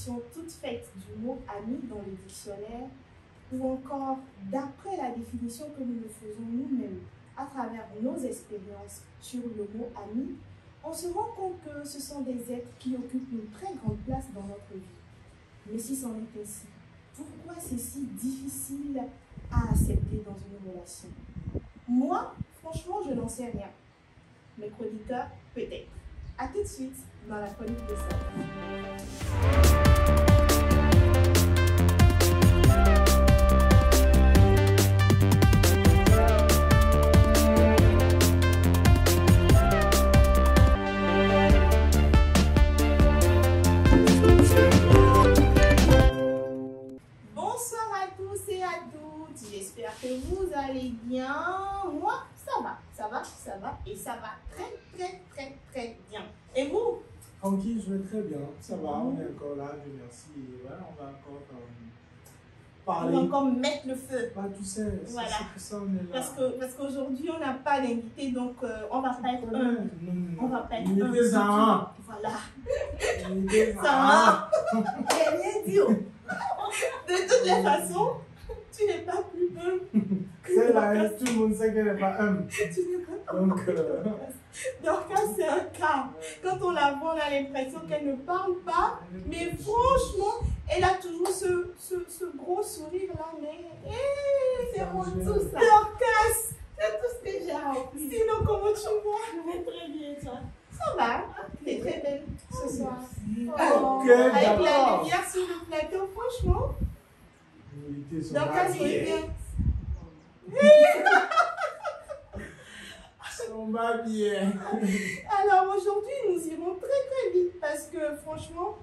définition toute faite du mot ami dans le dictionnaire, ou encore d'après la définition que nous nous faisons nous-mêmes à travers nos expériences sur le mot ami, on se rend compte que ce sont des êtres qui occupent une très grande place dans notre vie. Mais si c'en est ainsi, pourquoi c'est si difficile à accepter dans une relation? Moi, franchement, je n'en sais rien. Mes chroniqueurs, peut-être. A tout de suite dans la chronique de ça. Bonsoir à tous et à toutes. J'espère que vous allez bien. Moi, ça va et ça va très bien. Et vous? Tranquille, je vais très bien. Ça va, on est encore là, Dieu merci. Et voilà, on va encore parler. On va encore mettre le feu. Bah, tu sais, voilà. C'est pour ça on est là. Parce qu'aujourd'hui, on n'a pas d'invité, donc on va pas être un. On va pas être un. Unité ça. Voilà. Unité Ça va. J'ai rien dit. De toutes les façons, tu n'es pas plus un. C'est là, tout le monde sait qu'elle n'est pas un. Tu n'es pas un. Donc, Dorcas, c'est un cas. Quand on la voit, on a l'impression qu'elle ne parle pas. Mais franchement, elle a toujours ce gros sourire là. Mais c'est bon tout ça. Dorcas, c'est tout ce que j'ai appris. Sinon, comment tu vas? Je vais très bien, toi. Ça va. T'es très belle ce soir. Ok, avec la d'accord. lumière sur le plateau, franchement. Dorcas, il est bien. On va bien. Alors aujourd'hui, nous irons très vite parce que franchement,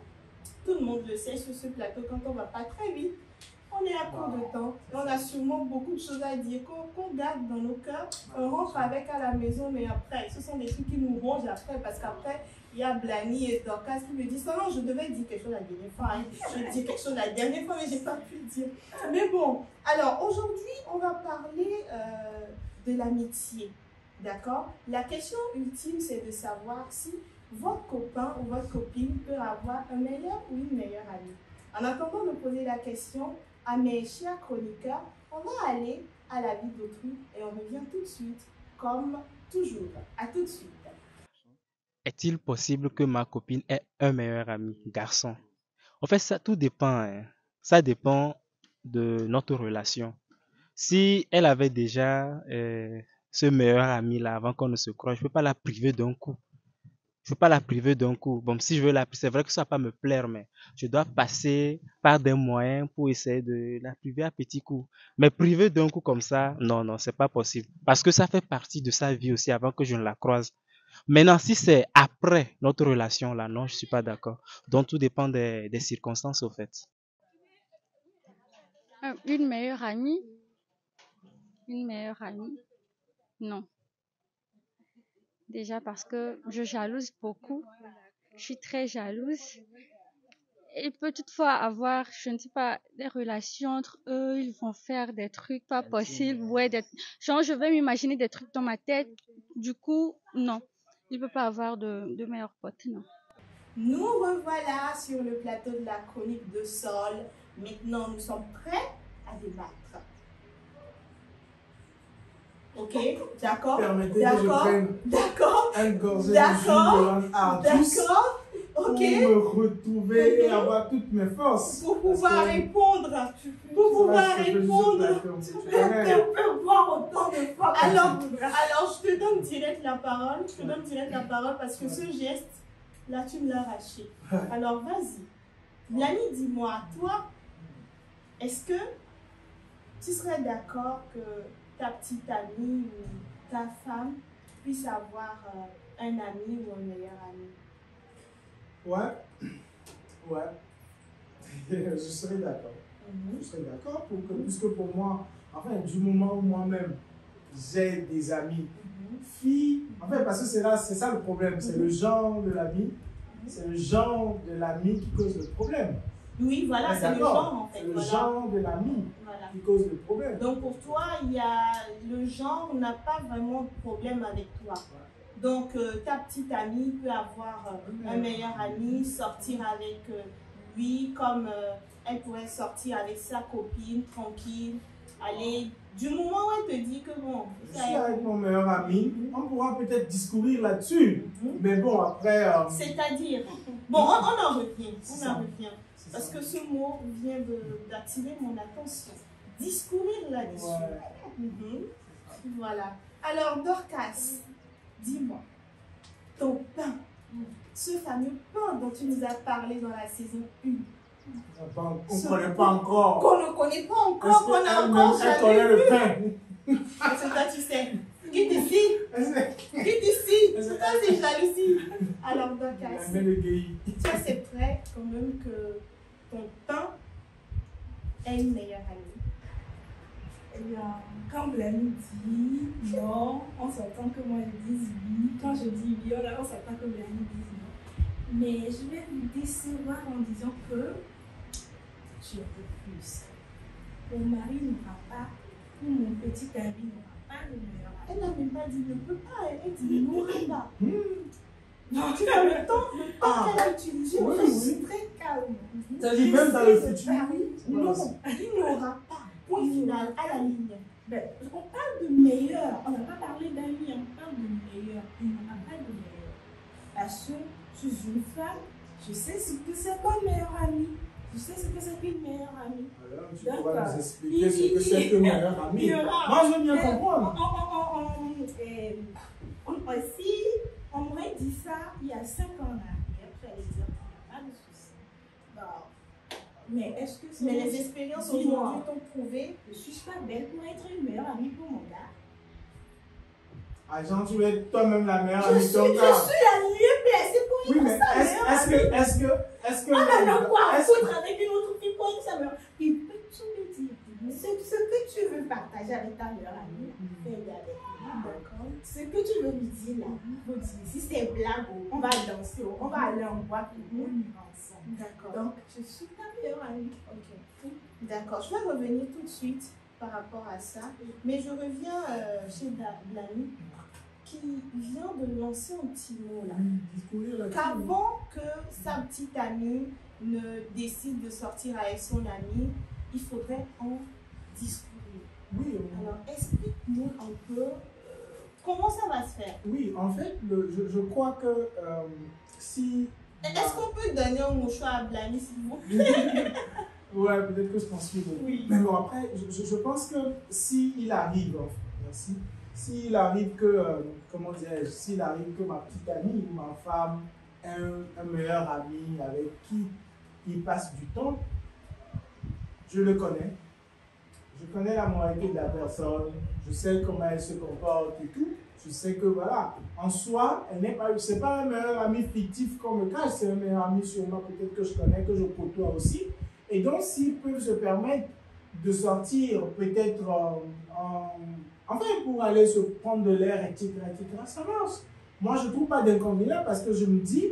tout le monde le sait sur ce plateau, quand on ne va pas très vite, on est à court de temps. Et on a sûrement beaucoup de choses à dire qu'on garde dans nos cœurs. On rentre avec à la maison, mais après, ce sont des trucs qui nous rongent après parce qu'après, il y a Blani et Dorcas qui me disent non, je devais dire quelque chose la dernière fois. Hein. Je dis quelque chose la dernière fois, mais je n'ai pas pu le dire. Mais bon, alors aujourd'hui, on va parler de l'amitié. D'accord? La question ultime, c'est de savoir si votre copain ou votre copine peut avoir un meilleur ou une meilleure amie. En attendant de poser la question à mes chers chroniqueurs, on va aller à la vie d'autrui et on revient tout de suite, comme toujours. À tout de suite. Est-il possible que ma copine ait un meilleur ami garçon? En fait, ça tout dépend. Hein. Ça dépend de notre relation. Si elle avait déjà ce meilleur ami-là avant qu'on ne se croise, je ne peux pas la priver d'un coup. Je ne peux pas la priver d'un coup. Bon, si je veux la priver, c'est vrai que ça ne va pas me plaire, mais je dois passer par des moyens pour essayer de la priver à petits coups. Mais priver d'un coup comme ça, non, c'est pas possible. Parce que ça fait partie de sa vie aussi avant que je ne la croise. Maintenant, si c'est après notre relation, là, non, je ne suis pas d'accord. Donc, tout dépend des circonstances, au fait. Une meilleure amie? Une meilleure amie? Non. Déjà parce que je jalouse beaucoup. Je suis très jalouse. Il peut toutefois avoir, je ne sais pas, des relations entre eux. Ils vont faire des trucs pas possibles. Ouais, genre, je vais m'imaginer des trucs dans ma tête. Du coup, non. Il ne peut pas avoir de meilleurs potes, non. Nous revoilà sur le plateau de la chronique de Sol. Maintenant, nous sommes prêts à débattre. Ok, d'accord, d'accord, un gorgée de jus de Ardus ok, pour me retrouver et avoir toutes mes forces. Pour pouvoir répondre, Tu peux boire autant de fois. Alors, je te donne direct la parole, parce que ce geste, là, tu me l'as arraché. Alors, vas-y. Lani, dis-moi, toi, est-ce que tu serais d'accord que ta petite amie ou ta femme puisse avoir un ami ou un meilleur ami? Ouais. Je serais d'accord. Je serais d'accord puisque pour moi, enfin, du moment où moi-même j'ai des amis filles, en fait, parce que c'est ça le problème, c'est le genre de l'ami, c'est le genre de l'ami qui cause le problème. Oui, voilà, c'est le genre en fait. C'est le genre de l'ami qui cause le problème. Donc pour toi, le genre n'a pas vraiment de problème avec toi. Donc ta petite amie peut avoir un meilleur ami, sortir avec oui, comme elle pourrait sortir avec sa copine, tranquille, aller, du moment où elle te dit que bon... Je suis avec mon meilleur ami, on pourra peut-être discourir là-dessus, mais bon, après... C'est-à-dire, bon, on en revient, parce que ce mot vient d'attirer mon attention. Discourir là-dessus. Ouais. Voilà. Alors, Dorcas, dis-moi, ton pain, ce fameux pain dont tu nous as parlé dans la saison 1. On ne connaît pas encore. Qu'on ne connaît pas encore, qu'on a encore jamais connaît le pain. Parce que toi, tu sais. Quitte ici. Quitte ici. Ça, c'est jalousie. Alors, Dorcas, tu accepterais quand même que ton pain ait une meilleure amie? Eh bien, quand Blamy dit non, on s'attend que moi je dise oui. Quand je dis oui, on s'attend que Blamy dise non. Mais je vais vous décevoir en disant que je refuse. Mon mari n'aura pas, ou mon petit ami n'aura pas de meilleur ami. Elle n'a même pas dit ne peut pas, elle dit n'aura pas. Non, tu as le temps qu'elle a utilisé. Je suis très calme. Ça dit même dans le futur. Non, il n'aura pas. Point final, à la ligne. Ben, on parle de meilleur. On n'a pas parlé d'amis, on parle de meilleur. Il n'y aura pas de meilleur. Parce que je suis une femme, je sais ce que c'est qu'un meilleur ami. Je sais ce que c'est qu'une meilleure amie. Alors, tu pourras nous expliquer ce que c'est qu'une meilleure amie. Moi, je veux bien comprendre. Si on m'aurait dit ça il y a 5 ans en arrière, j'allais dire qu'il n'y a pas de souci. Mais est-ce que c'est... Mais les expériences aujourd'hui t'ont prouvé. Je ne suis pas belle pour être une meilleure amie pour mon gars. Ah, Jean, tu es toi-même la meilleure amie de ton gars. Je suis la mieux placée pour une est-ce que... On en a quoi à foutre avec une autre fille pour une sa meilleure. Il peut tout me dire. Ce que tu veux partager avec ta meilleure amie, fais-le avec lui. D'accord. Ce que tu veux lui dire là, faut dire. Si c'est blague, on va danser, on va aller en boîte, on ira ensemble. D'accord. Donc, je suis ta meilleure amie. Ok. D'accord. Je vais revenir tout de suite par rapport à ça. Mais je reviens chez Blamy qui vient de lancer un petit mot là. Qu'avant que sa petite amie ne décide de sortir avec son ami, il faudrait en discuter. Oui. Alors, explique-nous un peu comment ça va se faire. Oui, en fait, je crois que si... Est-ce qu'on peut donner un mouchoir à Blamy, s'il vous plaît? Ouais, peut-être que je pense que... Oui. Mais bon, après, je pense que s'il arrive, merci, s'il arrive que, comment dirais-je, s'il arrive que ma petite amie ou ma femme ait un meilleur ami avec qui il passe du temps, je le connais. Je connais la moralité de la personne, je sais comment elle se comporte et tout. Je sais que voilà, en soi, elle n'est pas, c'est pas un meilleur ami fictif qu'on me cache, c'est un meilleur ami sûrement peut-être que je connais, que je côtoie aussi. Et donc, s'ils peuvent se permettre de sortir peut-être enfin pour aller se prendre de l'air, etc., ça marche. Moi, je ne trouve pas d'inconvénient parce que je me dis,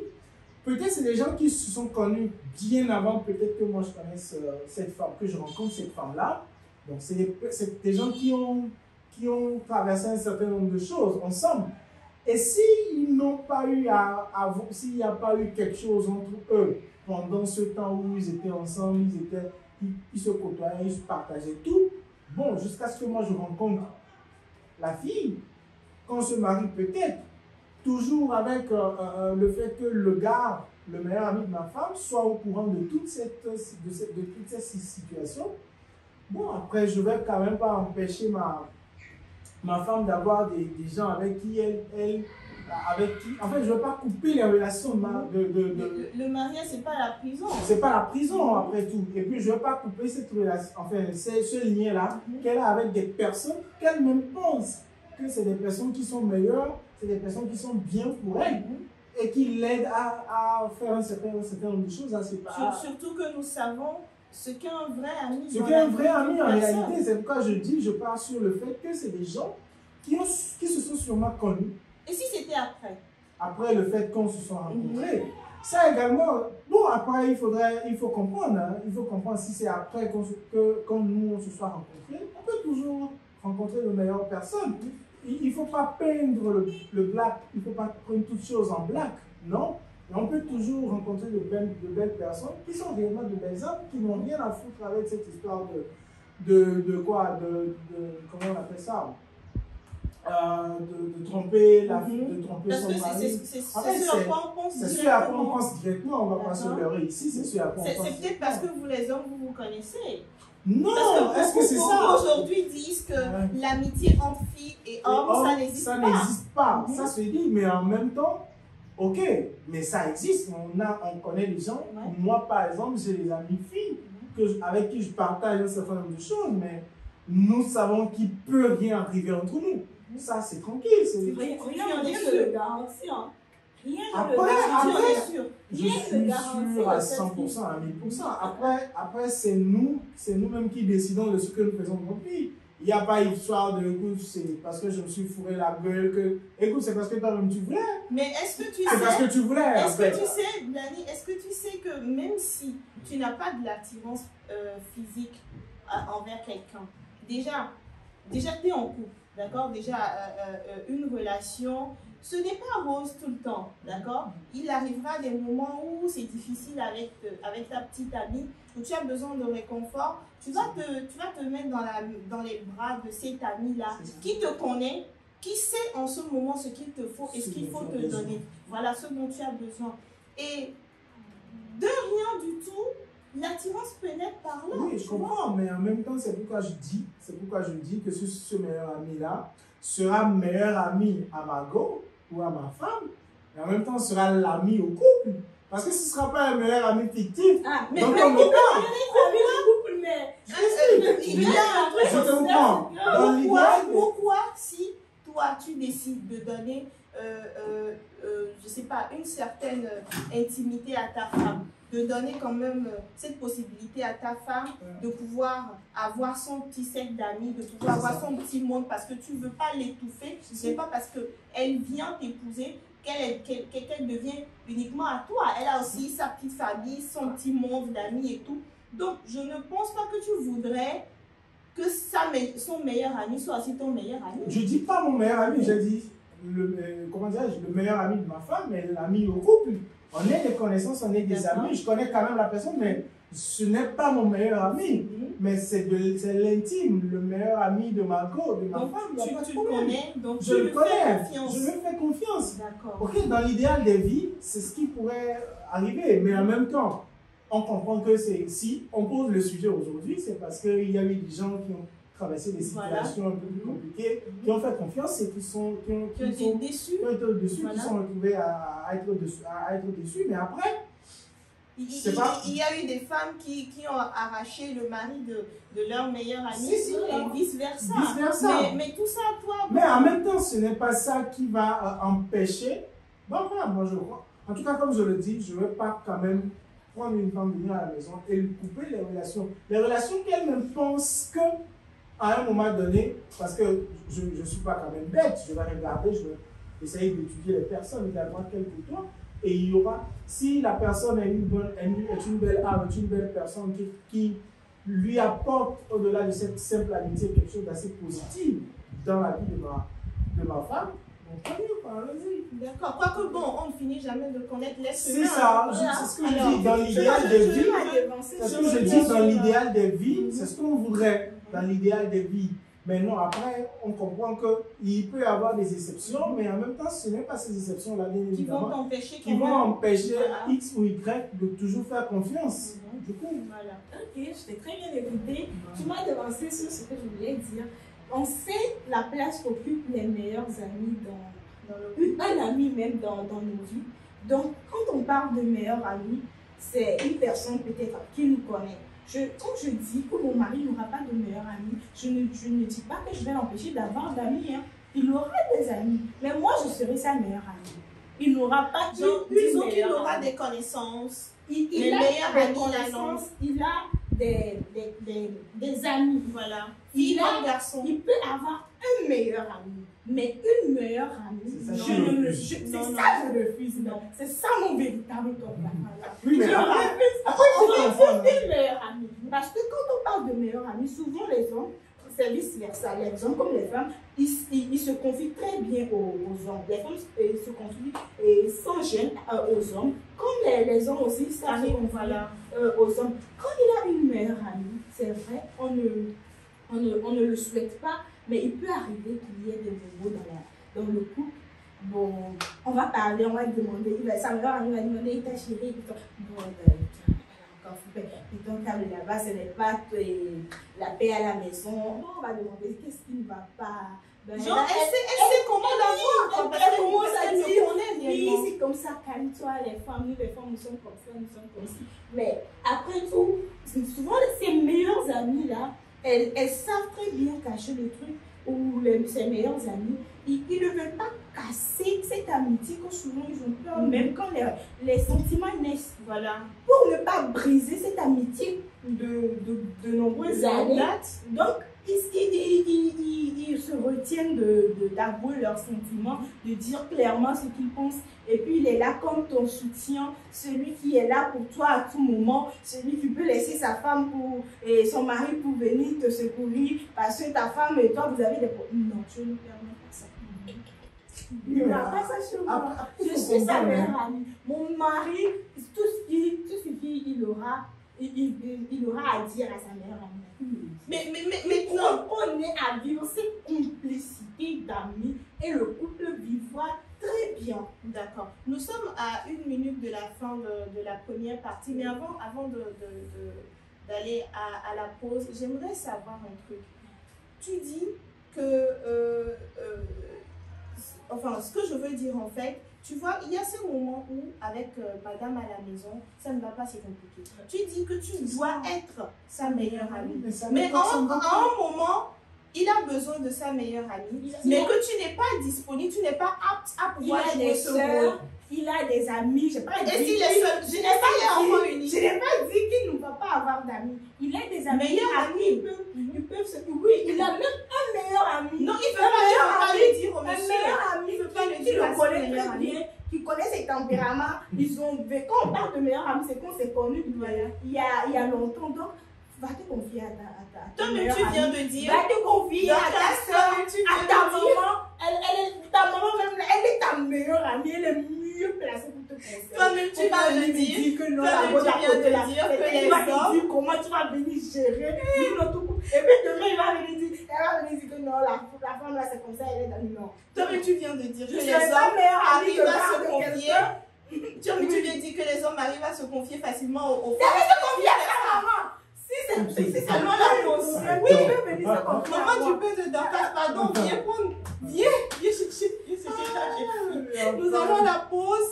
peut-être c'est des gens qui se sont connus bien avant, peut-être que moi je connaisse cette femme, que je rencontre cette femme-là. Donc, c'est des gens qui ont traversé un certain nombre de choses ensemble. Et s'ils n'ont pas eu s'il n'y a pas eu quelque chose entre eux pendant ce temps où ils étaient ensemble, ils se côtoyaient, ils se partageaient tout, bon, jusqu'à ce que moi je rencontre la fille, qu'on se marie peut-être, toujours avec le fait que le gars, le meilleur ami de ma femme, soit au courant de toute cette situation. Bon, après, je ne vais quand même pas empêcher ma femme d'avoir des gens avec qui en fait, je ne veux pas couper les relations Le mariage, ce n'est pas la prison. Ce n'est pas la prison, après tout. Et puis, je ne veux pas couper cette relation, enfin, ce lien-là qu'elle a avec des personnes qu'elle-même pense que c'est des personnes qui sont meilleures, c'est des personnes qui sont bien pour elle et qui l'aident à faire un certain nombre de choses. Hein, surtout que nous savons ce qu'est un vrai ami. Ce qu'est un vrai ami en réalité, c'est pourquoi je pars sur le fait que c'est des gens qui se sont sûrement connus. Et si c'était après? Après le fait qu'on se soit rencontrés. Ça également, bon, après, il faut comprendre. Hein, il faut comprendre si c'est après quand nous on se soit rencontrés. On peut toujours rencontrer de meilleures personnes. Il ne faut pas peindre le black, il ne faut pas prendre toutes choses en black, non? Mais on peut toujours rencontrer de belles personnes qui sont réellement de belles âmes, qui n'ont rien à foutre avec cette histoire comment on appelle ça, de tromper la fille, de tromper son mari. C'est ce à quoi on pense directement. C'est ce à quoi on pense directement, on ne va pas se leurrer ici, c'est ce à quoi on pense. C'est peut-être parce que vous les hommes, vous vous connaissez. Non, est-ce que c'est ça? Aujourd'hui disent que l'amitié entre filles et hommes, ça n'existe pas. Ça n'existe pas, ça se dit, mais en même temps, ok, mais ça existe, on connaît les gens. Moi, par exemple, j'ai des amis filles avec qui je partage un certain nombre de choses, mais nous savons qu'il ne peut rien arriver entre nous. Ça, c'est tranquille. Rien ne le garantit. Rien ne le garantit. Je suis sûr à 100%, à 1000%. Après c'est nous-mêmes qui décidons de ce que nous faisons de nos filles. Il n'y a pas histoire de, écoute, c'est parce que je me suis fourré la gueule que, écoute, c'est parce que toi-même tu voulais. Mais est-ce que tu sais, c'est parce que tu voulais. Est-ce que tu sais, Blani, est-ce que tu sais que même si tu n'as pas de l'attirance physique envers quelqu'un, déjà tu es en couple, d'accord? Déjà, une relation, ce n'est pas rose tout le temps, d'accord? Il arrivera des moments où c'est difficile avec ta petite amie, où tu as besoin de réconfort. Tu vas te mettre dans les bras de cet ami-là qui te connaît, qui sait en ce moment ce qu'il te faut et ce qu'il faut te donner. Voilà ce dont tu as besoin. Et de rien du tout, l'attirance peut naître par là. Oui, je comprends, mais en même temps, c'est pourquoi je dis que ce meilleur ami-là sera meilleur ami à ma go ou à ma femme, et en même temps sera l'ami au couple. Parce que ce ne sera pas un meilleur ami fictif. Mais donc, il y a un truc. Je te comprends. Pourquoi, si toi, tu décides de donner, je ne sais pas, une certaine intimité à ta femme, de donner quand même cette possibilité à ta femme de pouvoir avoir son petit cercle d'amis, de pouvoir avoir son petit monde parce que tu ne veux pas l'étouffer, ce n'est pas parce qu'elle vient t'épouser qu'elle devient uniquement à toi. Elle a aussi sa petite famille, son petit monde d'amis et tout. Donc, je ne pense pas que tu voudrais que son meilleur ami soit aussi ton meilleur ami. Je ne dis pas mon meilleur ami, je dis le meilleur ami de ma femme, mais l'ami au couple. On est des connaissances, on est des amis. Je connais quand même la personne, mais ce n'est pas mon meilleur ami. Mais c'est l'intime, le meilleur ami de ma go, de ma femme. Tu le connais, donc je le connais. Confiance. Je lui fais confiance. D'accord. Ok, dans l'idéal des vies, c'est ce qui pourrait arriver. Mais en même temps, on comprend que si on pose le sujet aujourd'hui, c'est parce qu'il y a eu des gens qui ont traversé des situations un peu plus compliquées, qui ont fait confiance et qui ont été déçus, qui sont retrouvés à être déçus. Mais après, il y a eu des femmes qui ont arraché le mari de leur meilleur ami et vice-versa. Mais tout ça, toi... Mais en même temps, ce n'est pas ça qui va empêcher... Bon, voilà, moi je crois. En tout cas, comme je le dis, je ne vais pas quand même prendre une femme, venir à la maison et lui couper les relations. Les relations qu'elle-même pense que à un moment donné, parce que je ne suis pas quand même bête, je vais regarder, je vais essayer d'étudier les personnes, également quelles que toi, et il y aura, si la personne est une belle âme, est une belle personne qui lui apporte, au-delà de cette simple amitié, quelque chose d'assez positif dans la vie de ma femme, d'accord. Quoique bon, on ne finit jamais de connaître l'être humain. C'est ça, c'est ce que je dis dans l'idéal des vies. C'est ce que je dis dans l'idéal des vies, c'est ce qu'on voudrait dans l'idéal des vies. Mais non, après, on comprend qu'il peut y avoir des exceptions, mais en même temps, ce n'est pas ces exceptions-là, bien évidemment, qui vont empêcher X ou Y de toujours faire confiance. Du coup, voilà. Ok, je t'ai très bien écouté. Tu m'as devancé sur ce que je voulais dire. On sait la place qu'occupent les meilleurs amis un ami même dans nos vies. Donc, quand on parle de meilleurs amis, c'est une personne peut-être qui nous connaît. Quand je dis que mon mari n'aura pas de meilleur ami, je ne dis pas que je vais l'empêcher d'avoir d'amis. Hein. Il aura des amis, mais moi je serai sa meilleure amie. Il n'aura pas disons qu'il aura des connaissances. Il a des connaissances, il a des amis. Voilà. Il peut avoir un meilleur ami, mais une meilleure amie, c'est ça je refuse. C'est ça mon véritable combat. Oui, mais je refuse une meilleure amie. Parce que quand on parle de meilleur ami, souvent les hommes, c'est vice-versa. Les hommes comme les femmes, ils se confient très bien aux hommes. Les femmes se confient sans gêne aux hommes. Comme les hommes aussi savent se confier aux hommes. Quand il a une meilleure amie, c'est vrai, on ne le souhaite pas, mais il peut arriver qu'il y ait des bobos dans le couple. Bon, on va parler, on va demander, sa meilleure amie va demander, ta chérie, bon, ton câble là-bas, ce n'est pas la paix à la maison. Bon, on va demander qu'est-ce qui ne va pas. Genre, elle sait comment la voir. Elle commence à dire, oui, c'est comme ça, calme-toi, les femmes, nous sommes comme ça, nous sommes comme ça. Mais après tout, souvent, ces meilleures amies là, elles savent très bien cacher le truc, ou ses meilleures amies, ils ne veulent pas casser cette amitié que souvent ils ont peur, même quand les sentiments naissent. Voilà. Pour ne pas briser cette amitié de nombreuses années. Donc, ils se retiennent d'avouer leurs sentiments, de dire clairement ce qu'ils pensent. Et puis, il est là comme ton soutien, celui qui est là pour toi à tout moment, celui qui peut laisser sa femme et son mari pour venir te secourir parce que ta femme et toi, vous avez des problèmes. Non, je ne permets pas ça. Il n'y a pas ça chez moi. Je suis sa meilleure amie. Mon mari, tout ce qu'il aura, il aura à dire à sa meilleure amie. Mais on est à vivre cette complicité d'amis et le couple vivra très bien. D'accord. Nous sommes à 1 minute de la fin de la première partie, mais avant d'aller à la pause, j'aimerais savoir un truc. Tu dis que, enfin, ce que je veux dire en fait, tu vois, il y a ce moment où, avec madame à la maison, ça ne va pas, c'est compliqué. Tu dis que tu dois être sa meilleure amie. Mais à un moment, il a besoin de sa meilleure amie, mais que tu n'es pas disponible, tu n'es pas apte à pouvoir jouer ce rôle. Il a des amis, je n'ai pas dit qu'il est seul. Je n'ai pas dit qu'il ne va pas avoir d'amis. Il a des amis. Meilleurs amis. Ils peuvent se... Oui, il a même un meilleur ami. Non, il ne peut pas le dire au un monsieur. meilleur ami, qui le connaît très bien, qui connaît ses tempéraments. Quand on parle de meilleur ami, c'est qu'on s'est connu il y a longtemps. Donc, va te confier à ta toi-même tu viens de dire. Va te confier à ta soeur, à ta maman. Ta maman même, elle est ta meilleure amie, elle est mieux placée pour te conseiller. Toi-même tu viens de dire que non, que les hommes. Comment tu vas venir gérer notre couple. Et puis demain, elle va venir dire que non, la femme là c'est comme ça, elle est dans le nord. Toi-même tu viens de dire que les hommes arrivent à se confier. Tu viens de dire que les hommes arrivent à se confier facilement aux femmes. Elle se confie à ta maman. Si c'est seulement la notion. Oui, il peut venir se confier. Maman, tu peux dans ta pardon, viens prendre. Viens chercher. Nous allons à la pause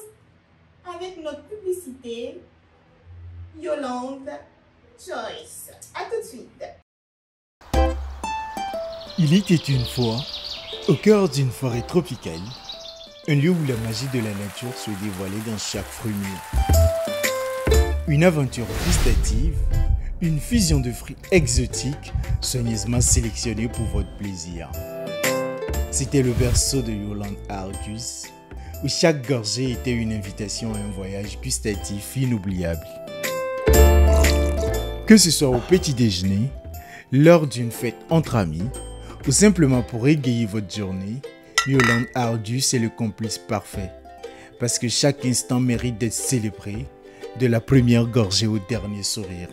avec notre publicité. Yolande Joyce. À tout de suite. Il était une fois, au cœur d'une forêt tropicale, un lieu où la magie de la nature se dévoilait dans chaque fruit mûr. Une aventure gustative, une fusion de fruits exotiques soigneusement sélectionnés pour votre plaisir. C'était le berceau de Yolande Argus, où chaque gorgée était une invitation à un voyage gustatif inoubliable. Que ce soit au petit déjeuner, lors d'une fête entre amis, ou simplement pour égayer votre journée, Yolande Argus est le complice parfait. Parce que chaque instant mérite d'être célébré, de la première gorgée au dernier sourire.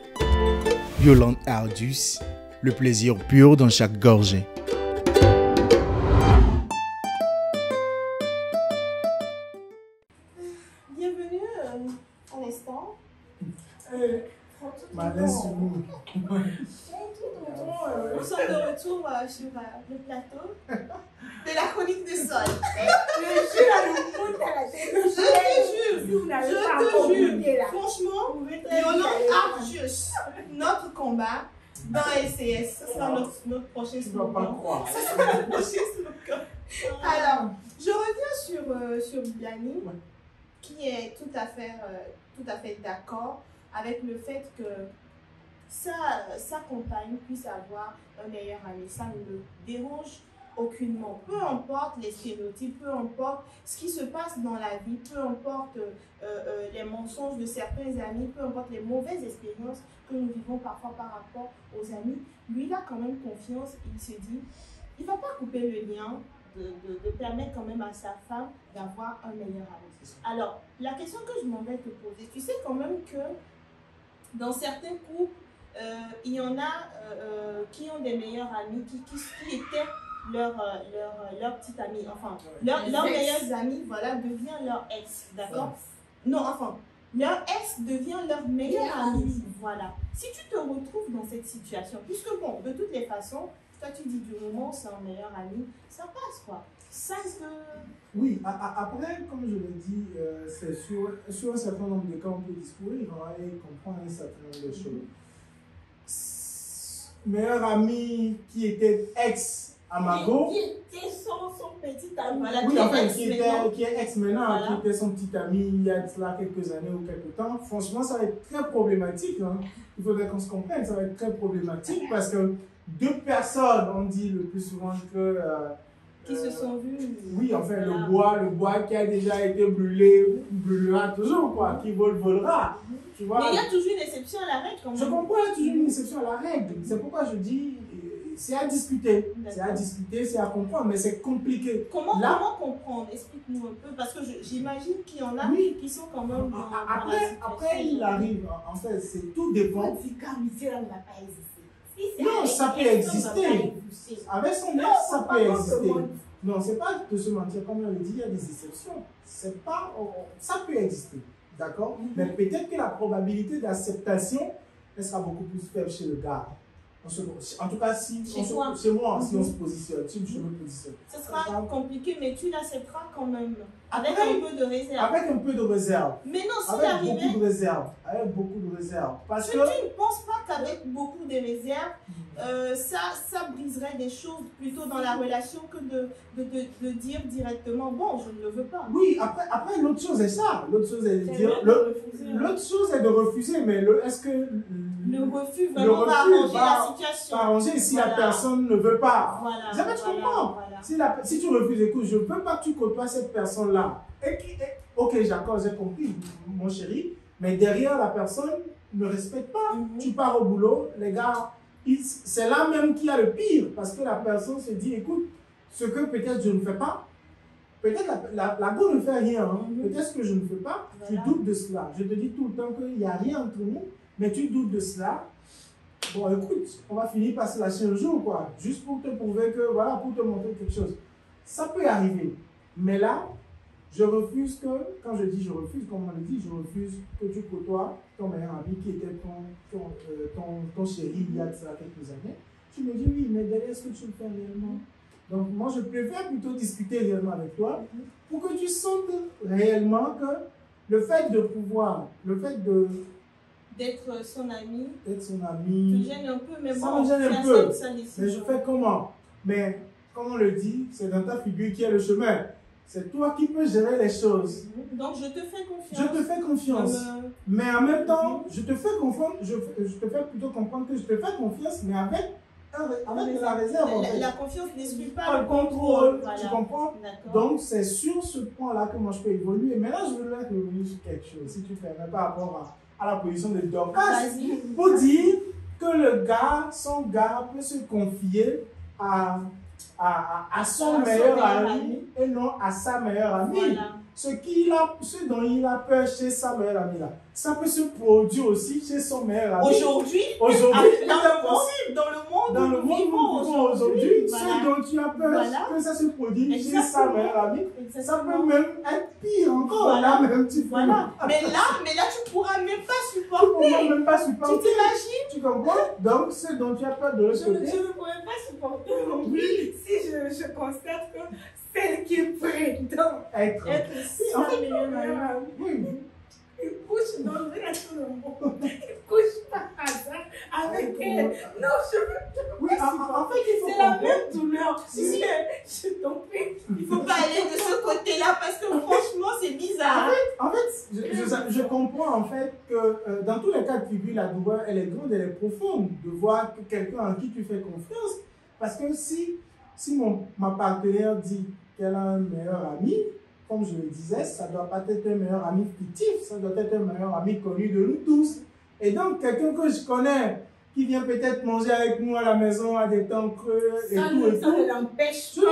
Yolande Argus, le plaisir pur dans chaque gorgée. Bienvenue à l'instant. Nous sommes de retour sur le plateau de la chronique de Sol. Je te jure, franchement, Yolande Argus, notre combat dans LCS, ce sera notre prochain slogan. Ce sera notre prochain slogan. Alors, je reviens sur Biani, qui est tout à fait d'accord avec le fait que sa compagne puisse avoir un meilleur ami. Ça ne le dérange aucunement. Peu importe les stéréotypes, peu importe ce qui se passe dans la vie, peu importe les mensonges de certains amis, peu importe les mauvaises expériences que nous vivons parfois par rapport aux amis, lui, il a quand même confiance. Il se dit, il ne va pas couper le lien de permettre quand même à sa femme d'avoir un meilleur ami. Alors, la question que je m'en vais te poser, tu sais quand même que dans certains couples, il y en a qui ont des meilleurs amis, qui étaient leur petite amie, enfin, leurs meilleurs amis, voilà, devient leur ex, d'accord? Non, enfin, leur ex devient leur meilleur ami, voilà. Si tu te retrouves dans cette situation, puisque bon, de toutes les façons, toi tu dis du moment où c'est un meilleur ami, ça passe quoi. Ça que... Oui, après, comme je l'ai dit, c'est sur un certain nombre de cas, on peut discourir et comprendre un certain nombre de choses. Meilleur ami qui était ex à Mago. Qui était son petit ami. Voilà, Oui, enfin, qui est ex maintenant, voilà. qui était son petit ami il y a de cela quelques années ou quelques temps. Franchement, ça va être très problématique. Hein. Il faudrait qu'on se comprenne, ça va être très problématique parce que deux personnes, on dit le plus souvent que... qui se sont vus. Oui, enfin, voilà. le bois qui a déjà été brûlé, brûlera toujours, quoi. Qui vole, volera. Tu vois? Mais il y a toujours une exception à la règle quand même. Je comprends, il y a toujours une exception à la règle. C'est pourquoi je dis, c'est à discuter. C'est à discuter, c'est à comprendre, mais c'est compliqué. Comment comprendre? Explique-nous un peu, parce que j'imagine qu'il y en a qui sont quand même dans la situation. Après, il arrive, en fait, c'est tout dépend. Non, ça peut exister. Avec son ex, ça peut exister. Non, c'est pas de se mentir, comme on le dit, il y a des exceptions. C'est pas, ça peut exister, d'accord? Mais peut-être que la probabilité d'acceptation, elle sera beaucoup plus faible chez le gars. En tout cas, si chez moi, si on se positionne, si je me positionne. Ce sera compliqué, mais tu l'accepteras quand même. Avec un peu de réserve. Avec un peu de réserve. Mais non, si avec beaucoup de réserve. Avec beaucoup de réserve. Parce que tu ne penses pas qu'avec beaucoup de réserve, ça briserait des choses plutôt dans la relation que de dire directement, bon, je ne le veux pas. Oui, après l'autre chose est ça. L'autre chose est de dire. L'autre chose est de refuser, mais est-ce que. Le refus vraiment va arranger la situation. Arranger si la personne ne veut pas. Voilà. Je comprends. Si tu refuses, écoute, je ne veux pas que tu côtoies cette personne-là. Ok, d'accord, j'ai compris, mon chéri, mais derrière, la personne ne respecte pas. Tu pars au boulot, les gars, c'est là même qu'il y a le pire, parce que la personne se dit, écoute, ce que peut-être je ne fais pas, peut-être la go ne fait rien, hein. Peut-être que je ne fais pas, tu doutes de cela. Je te dis tout le temps qu'il n'y a rien entre nous, mais tu doutes de cela. Bon, écoute, on va finir par se lâcher un jour, quoi, juste pour te prouver que, voilà, pour te montrer quelque chose. Ça peut arriver, mais là, je refuse que, quand je dis je refuse, comme on le dit, je refuse que tu côtoies ton meilleur ami qui était ton chéri il y a de ça quelques années. Tu me dis oui, mais derrière, est-ce que tu le fais réellement? Donc, moi, je préfère plutôt discuter réellement avec toi pour que tu sentes réellement que le fait de pouvoir, le fait d'être son ami, te gêne un peu, mais ça bon, me gêne un peu. Mais je fais comment? Mais, comme on le dit, c'est dans ta figure qui est le chemin. C'est toi qui peux gérer les choses. Donc, je te fais confiance. Je te fais confiance. Mais en même temps, je te fais comprendre, je te fais plutôt comprendre que je te fais confiance, mais avec de la réserve. La confiance n'exclut pas le contrôle. Voilà. Tu comprends? Donc, c'est sur ce point-là que moi je peux évoluer. Mais là, je voudrais revenir sur quelque chose, si tu permets, par rapport à la position de Dorcas, pour dire que le gars, son gars peut se confier à son meilleur ami et non à sa meilleure amie. Voilà. Ce dont il a peur chez sa meilleure amie là, ça peut se produire aussi chez son meilleur ami. Aujourd'hui, dans le monde où nous vivons aujourd'hui, ce dont tu as peur que ça se produise chez sa meilleure amie, ça peut même être pire encore. Voilà. Là, même, tu peux... mais là, tu pourras même pas supporter. Tu pourras même pas supporter. Tu t'imagines? Tu comprends? Donc, ce dont tu as peur de l'autre côté. Je ne pourrais pas supporter non plus si je constate que celle qui prétend être sa meilleure amie, il couche dans le monde. Il couche par hasard avec elle. Non, je veux oui, en fait, c'est la même douleur. Si je t'en prie. Il ne faut pas aller de ce côté-là parce que franchement, c'est bizarre. En fait, je comprends en fait que dans tous les cas de figure, la douleur, elle est grande, elle est profonde de voir que quelqu'un en qui tu fais confiance. Parce que si ma partenaire dit qu'elle a un meilleur ami, comme je le disais, ça ne doit pas être un meilleur ami fictif, ça doit être un meilleur ami connu de nous tous. Et donc, quelqu'un que je connais, qui vient peut-être manger avec nous à la maison à des temps creux et Ça tout et ne tout. l'empêche Non.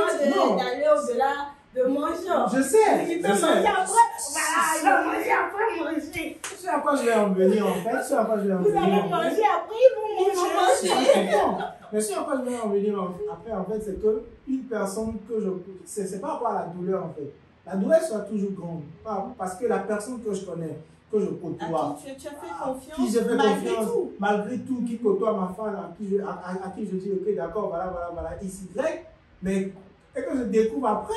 pas d'aller au-delà de manger. Je sais, Il peut je manger sais. après, voilà, il va manger après manger. Ce à quoi je vais en venir en fait, ce à quoi je vais en Vous venir. allez manger après, ils vont manger. Non, mais ce à quoi je vais en venir après, en fait, c'est que une personne que je... C'est pas rapport à la douleur, en fait. La douleur sera toujours grande. Parce que la personne que je connais, que je côtoie, À qui tu as fait confiance, qui j'ai fait malgré confiance, tout. malgré tout, qui côtoie ma femme, à qui je dis, ok, d'accord, voilà, X, Y, mais et que je découvre après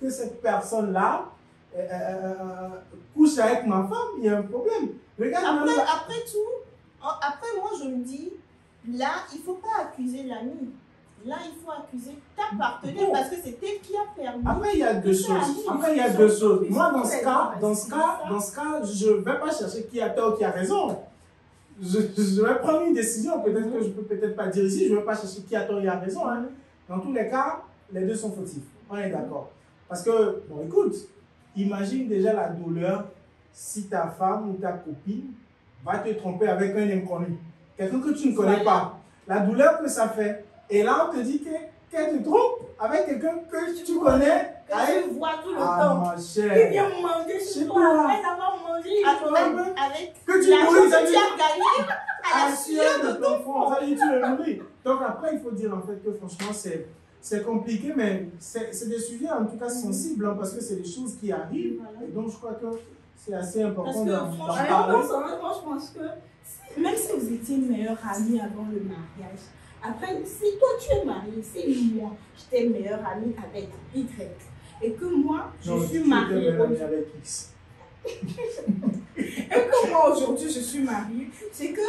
que cette personne-là couche avec ma femme, il y a un problème. Regarde, Après tout, après moi je me dis, là, il ne faut pas accuser l'ami. Là, il faut accuser ta partenaire Bon. parce que c'est elle qui a permis. Après, il y a deux choses. Moi, dans ce cas, je ne vais pas chercher qui a tort, qui a raison. Je vais prendre une décision, peut-être que je ne peux peut-être pas dire ici, je ne vais pas chercher qui a tort, qui a raison. Hein. Dans tous les cas, les deux sont fautifs. On est d'accord. Parce que, bon, écoute, imagine déjà la douleur si ta femme ou ta copine va te tromper avec un inconnu. Quelqu'un que tu ne connais pas. La douleur que ça fait. Et là, on te dit qu'elle te trompe avec quelqu'un que tu connais. Que tu vois tout le Ah, temps. ma Il chère. vient manger chez C'est toi. quoi? Après avoir mangé, il Avec Que tu l'argent nourris, que tu as gagné à la sueur de ton front. Ça dit, tu le nourris. Donc après, il faut dire en fait que franchement, c'est compliqué, mais c'est des sujets en tout cas sensibles, hein, parce que c'est des choses qui arrivent. Voilà. Et donc, je crois que c'est assez important Parce que d'en franchement, parler. Moi, je pense que même si vous étiez meilleurs amis avant le mariage, après, si toi tu es marié, si moi j'étais meilleure amie avec Y, et que moi je Non, suis tu mariée étais même aujourd'hui, avec X. et que moi aujourd'hui je suis mariée, c'est que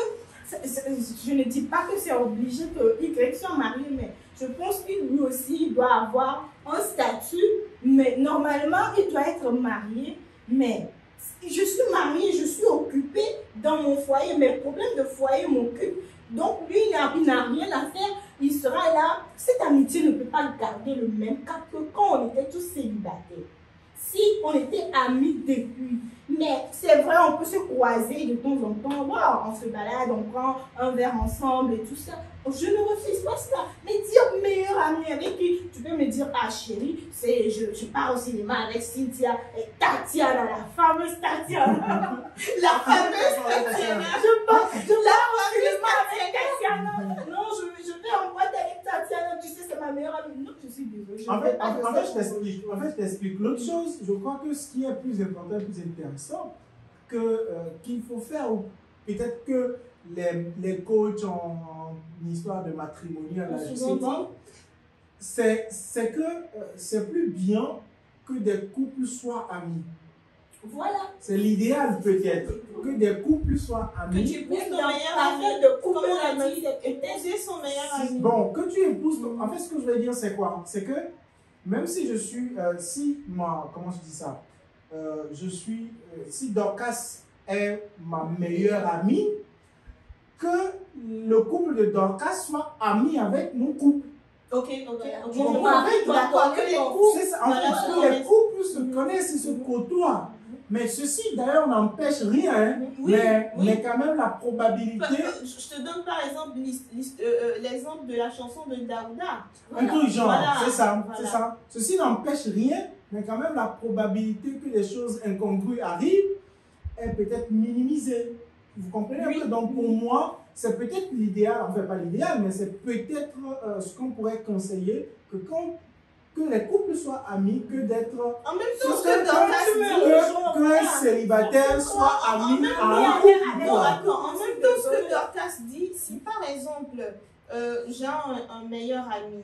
je ne dis pas que c'est obligé que Y soit marié, mais je pense que lui aussi il doit avoir un statut, mais normalement il doit être marié, mais je suis mariée, je suis occupée dans mon foyer, mes problèmes de foyer m'occupent. Donc lui, il n'a rien à faire, il sera là. Cette amitié ne peut pas garder le même cap que quand on était tous célibataires. Si on était amis depuis, mais c'est vrai, on peut se croiser de temps en temps, wow, on se balade, on prend un verre ensemble et tout ça. Je ne refuse pas cela. Mais dire meilleur ami avec qui, tu peux me dire, ah chérie, je pars au cinéma avec Cynthia et Tatiana, la fameuse Tatiana. la fameuse Tatiana. Je pars au cinéma avec Tatiana. Non, je vais en boîte avec Tatiana, tu sais, c'est ma meilleure amie. Non, je suis désolée. En fait, je t'explique. L'autre chose, je crois que ce qui est plus important, plus intéressant, qu'il faut faire, ou peut-être que les coachs en histoire de matrimonial, c'est que c'est plus bien que des couples soient amis. Voilà. C'est l'idéal peut-être, que des couples soient Que amis. tu épouses ton meilleur ami. Comment on a dit, épouser son meilleur ami. Bon, que tu épouses, en fait, ce que je veux dire, c'est quoi? C'est que même si je suis, comment je dis ça? Si Dorcas est ma meilleure amie, que le couple de Dorcas soit ami avec mon couple. Ok. Tu comprends? D'accord, que les couples. C'est ça, en fait, que les couples se connaissent et se côtoient. Mais ceci, d'ailleurs, n'empêche rien, hein, Oui, mais quand même la probabilité... Je te donne par exemple l'exemple de la chanson de Daouda. Un truc genre, Voilà. c'est ça, Voilà. c'est ça. Ceci n'empêche rien, mais quand même la probabilité que des choses incongrues arrivent est peut-être minimisée. Vous comprenez un peu? Donc pour moi, c'est peut-être l'idéal, enfin pas l'idéal, mais c'est peut-être ce qu'on pourrait conseiller, que les couples soient amis, que d'être... En même temps, ce que Dorcas dit, qu'un célibataire soit ami à un couple. en même temps, ce que Dorcas dit, si par exemple, j'ai un meilleur ami,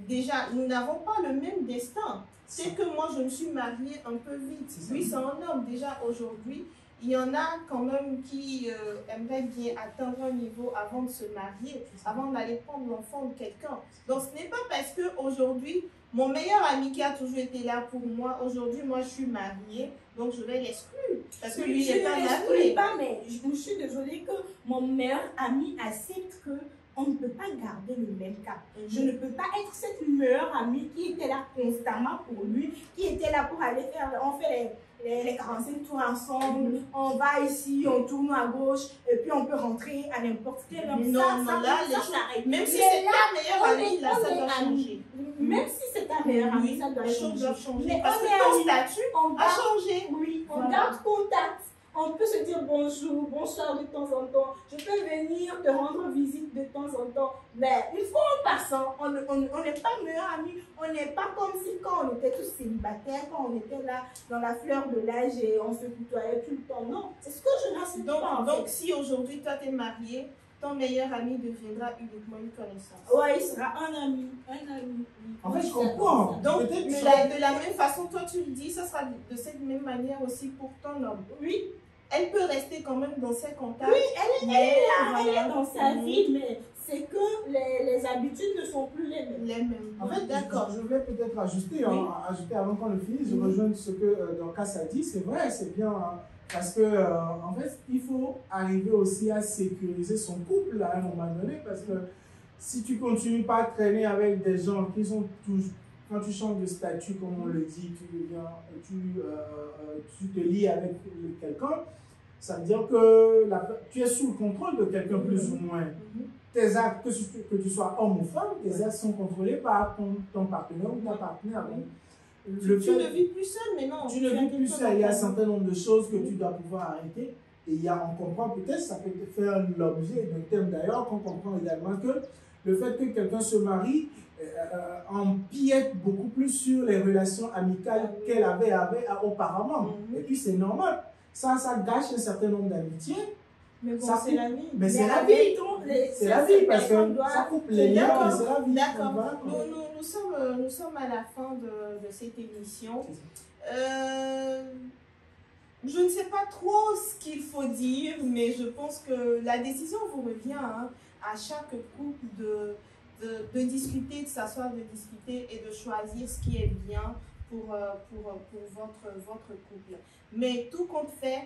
déjà, nous n'avons pas le même destin. C'est que moi, je me suis mariée un peu vite. Lui, c'est un homme. Déjà, aujourd'hui, il y en a quand même qui aimeraient bien atteindre un niveau avant de se marier, avant d'aller prendre l'enfant de quelqu'un. Donc, ce n'est pas parce qu'aujourd'hui, mon meilleur ami qui a toujours été là pour moi, aujourd'hui, moi, je suis mariée, donc je vais l'exclure. Parce que lui, il n'est pas marié. Mais je suis désolée que mon meilleur ami accepte que on ne peut pas garder le même cap. Je ne peux pas être cette meilleure amie qui était là constamment pour lui, qui était là pour aller faire, on fait les 45 tours ensemble, on va ici, on tourne à gauche, et puis on peut rentrer à n'importe quelle heure. Même si c'est ta meilleure amie, là, ça doit changer. Même si c'est ta meilleure amie, ça doit changer. Mais parce que ton statut a changé. Oui, on garde contact. On peut se dire bonjour, bonsoir de temps en temps. Je peux venir te rendre visite de temps en temps. Mais une fois en passant, on n'est pas meilleurs amis. On n'est pas comme si quand on était tous célibataires, quand on était là dans la fleur de l'âge et on se tutoyait tout le temps. Non, c'est ce que je n'accepte pas. Donc si aujourd'hui toi t'es marié, ton meilleur ami deviendra uniquement une connaissance. Ouais, il sera un ami. En fait, je comprends. Donc, de la même façon, toi tu le dis, ça sera de cette même manière aussi pour ton homme. Oui. Elle peut rester quand même dans ses contacts. Oui, elle est là, elle est dans sa vie, mais c'est que les habitudes ne sont plus les mêmes. En fait, d'accord. Je voulais peut-être ajouter avant qu'on le finisse, je rejoins ce que Dorcas a dit. C'est vrai, c'est bien. Parce que, en fait, il faut arriver aussi à sécuriser son couple à un moment donné. Parce que si tu continues pas à traîner avec des gens qui sont toujours. Quand tu changes de statut, comme on le dit, tu te lies avec quelqu'un, ça veut dire que tu es sous le contrôle de quelqu'un plus ou moins. Tes actes, que tu sois homme ou femme, tes actes sont contrôlés par ton partenaire ou ta partenaire. Tu ne vis plus seul, mais non. Tu ne vis plus seul. Il y a un certain nombre de choses que tu dois pouvoir arrêter. Et on comprend peut-être, ça peut te faire l'objet d'un thème d'ailleurs, qu'on comprend également que le fait que quelqu'un se marie empiète beaucoup plus sur les relations amicales qu'elle avait auparavant. Et puis c'est normal. Ça gâche un certain nombre d'amitiés. Mais bon, c'est la vie. Mais c'est la vie. C'est la vie parce que ça coupe les liens, mais c'est la vie. D'accord. Nous sommes à la fin de cette émission. Je ne sais pas trop ce qu'il faut dire, mais je pense que la décision vous revient à chaque couple de discuter, de s'asseoir, de discuter et de choisir ce qui est bien pour votre couple. Mais tout compte fait,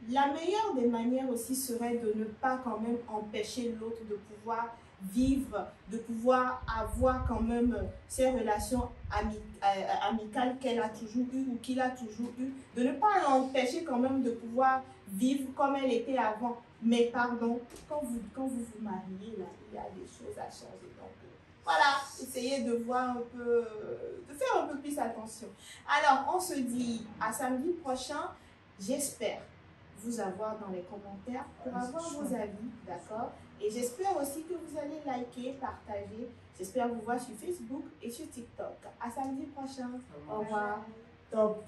la meilleure des manières aussi serait de ne pas quand même empêcher l'autre de pouvoir vivre, de pouvoir avoir quand même ces relations amicales qu'elle a toujours eues ou qu'il a toujours eues, de ne pas l'empêcher quand même de pouvoir vivre comme elle était avant. Mais pardon, quand vous vous mariez, là, il y a des choses à changer. Donc voilà, essayez de voir un peu, de faire un peu plus attention. Alors, on se dit à samedi prochain, j'espère vous avoir dans les commentaires pour avoir vos avis, d'accord? Et j'espère aussi que vous allez liker, partager. J'espère vous voir sur Facebook et sur TikTok. À samedi prochain. Au revoir. Top.